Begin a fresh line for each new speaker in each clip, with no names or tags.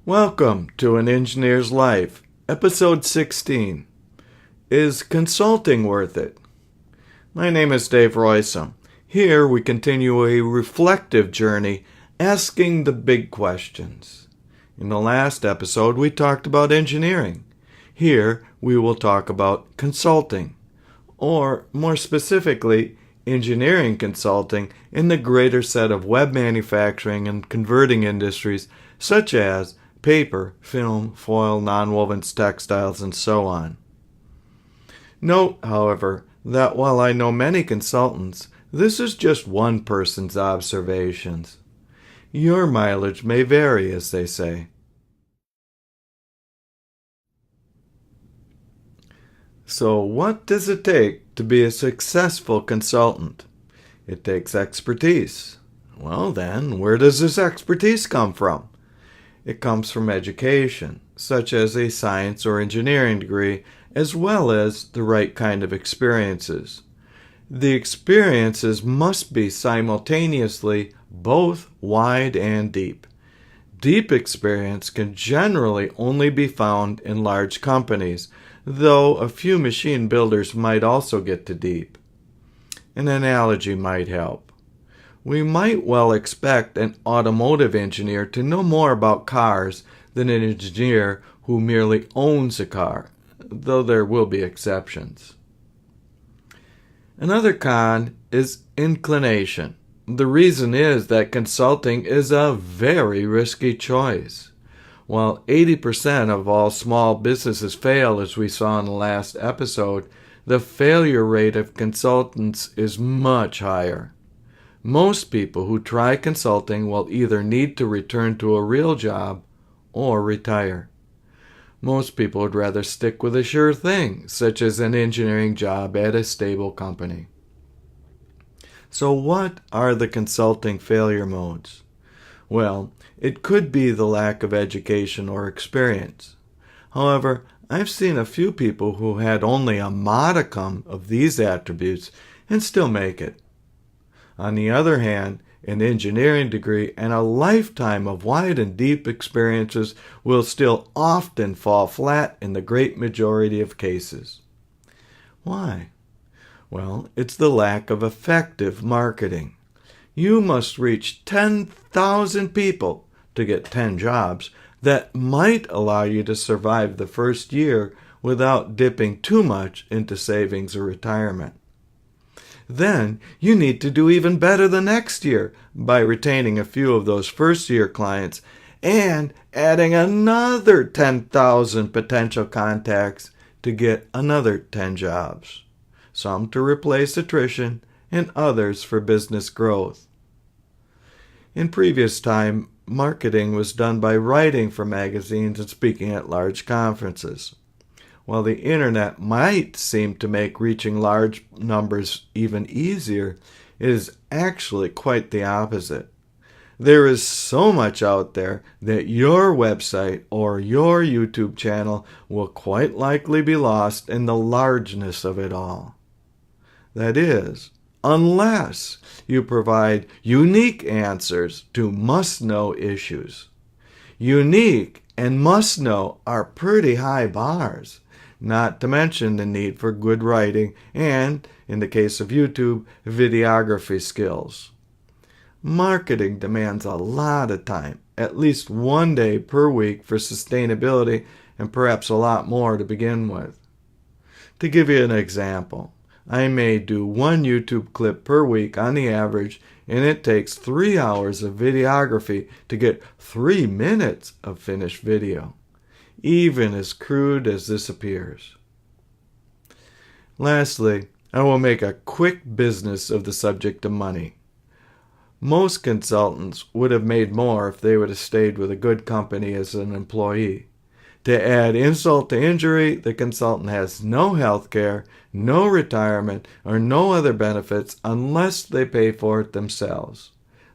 Welcome to An Engineer's Life, Episode 16. Is consulting worth it? My name is Dave Roysum. Here we continue a reflective journey asking the big questions. In the last episode we talked about engineering. Here we will talk about consulting, or more specifically, engineering consulting in the greater set of web manufacturing and converting industries such as paper, film, foil, nonwovens, textiles, and so on. Note, however, that while I know many consultants, this is just one person's observations. Your mileage may vary, as they say. So what does it take to be a successful consultant? It takes expertise. Well then, where does this expertise come from? It comes from education, such as a science or engineering degree, as well as the right kind of experiences. The experiences must be simultaneously both wide and deep. Deep experience can generally only be found in large companies, though a few machine builders might also get to deep. An analogy might help. We might well expect an automotive engineer to know more about cars than an engineer who merely owns a car, though there will be exceptions. Another con is inclination. The reason is that consulting is a very risky choice. While 80% of all small businesses fail, as we saw in the last episode, the failure rate of consultants is much higher. Most people who try consulting will either need to return to a real job or retire. Most people would rather stick with a sure thing, such as an engineering job at a stable company. So what are the consulting failure modes? Well, it could be the lack of education or experience. However, I've seen a few people who had only a modicum of these attributes and still make it. On the other hand, an engineering degree and a lifetime of wide and deep experiences will still often fall flat in the great majority of cases. Why? Well, it's the lack of effective marketing. You must reach 10,000 people to get 10 jobs that might allow you to survive the first year without dipping too much into savings or retirement. Then you need to do even better the next year by retaining a few of those first-year clients and adding another 10,000 potential contacts to get another 10 jobs, some to replace attrition and others for business growth. In previous time, marketing was done by writing for magazines and speaking at large conferences. While the internet might seem to make reaching large numbers even easier, it is actually quite the opposite. There is so much out there that your website or your YouTube channel will quite likely be lost in the largeness of it all. That is, unless you provide unique answers to must-know issues. Unique and must-know are pretty high bars. Not to mention the need for good writing and, in the case of YouTube, videography skills. Marketing demands a lot of time, at least one day per week for sustainability and perhaps a lot more to begin with. To give you an example, I may do one YouTube clip per week on the average, and it takes 3 hours of videography to get 3 minutes of finished video. Even as crude as this appears. Lastly, I will make a quick business of the subject of money. Most consultants would have made more if they would have stayed with a good company as an employee. To add insult to injury, the consultant has no health care, no retirement, or no other benefits unless they pay for it themselves.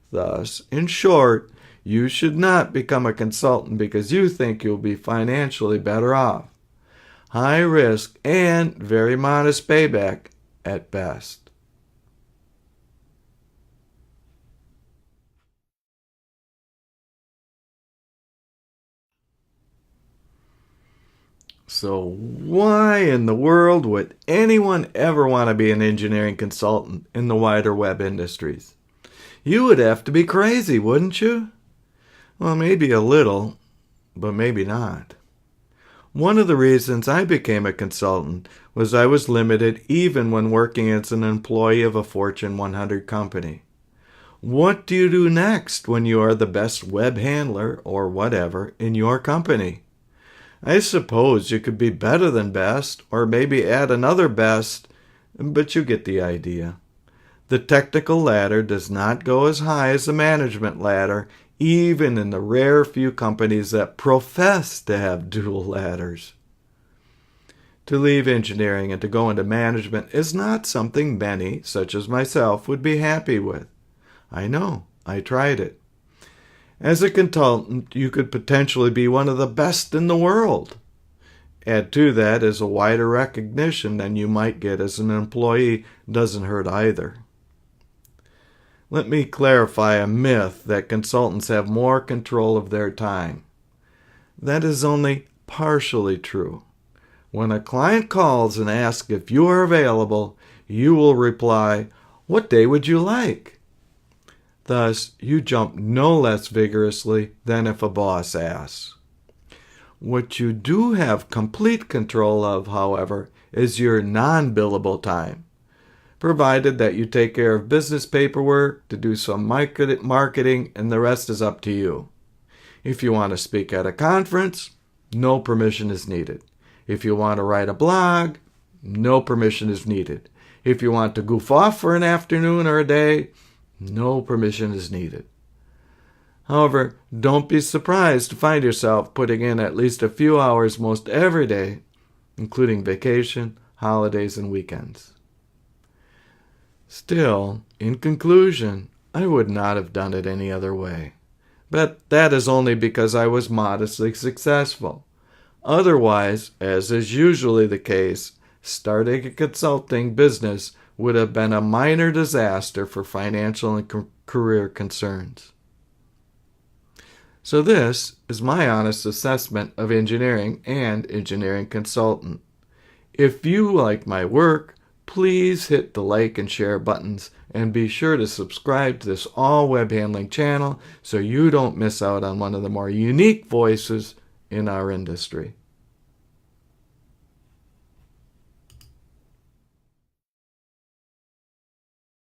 Thus, in short, you should not become a consultant because you think you'll be financially better off. High risk and very modest payback at best. So why in the world would anyone ever want to be an engineering consultant in the wider web industries? You would have to be crazy, wouldn't you? Well, maybe a little, but maybe not. One of the reasons I became a consultant was I was limited even when working as an employee of a Fortune 100 company. What do you do next when you are the best web handler or whatever in your company? I suppose you could be better than best, or maybe add another best, but you get the idea. The technical ladder does not go as high as the management ladder, even in the rare few companies that profess to have dual ladders. To leave engineering and to go into management is not something many, such as myself, would be happy with. I know, I tried it. As a consultant, you could potentially be one of the best in the world. Add to that is a wider recognition than you might get as an employee doesn't hurt either. Let me clarify a myth that consultants have more control of their time. That is only partially true. When a client calls and asks if you are available, you will reply, "What day would you like?" Thus, you jump no less vigorously than if a boss asks. What you do have complete control of, however, is your non-billable time, provided that you take care of business paperwork, to do some marketing, and the rest is up to you. If you want to speak at a conference, no permission is needed. If you want to write a blog, no permission is needed. If you want to goof off for an afternoon or a day, no permission is needed. However, don't be surprised to find yourself putting in at least a few hours most every day, including vacation, holidays, and weekends. Still, in conclusion, I would not have done it any other way. But that is only because I was modestly successful. Otherwise, as is usually the case, starting a consulting business would have been a minor disaster for financial and career concerns. So this is my honest assessment of engineering and engineering consultant. If you like my work, please hit the like and share buttons and be sure to subscribe to this all web handling channel so you don't miss out on one of the more unique voices in our industry.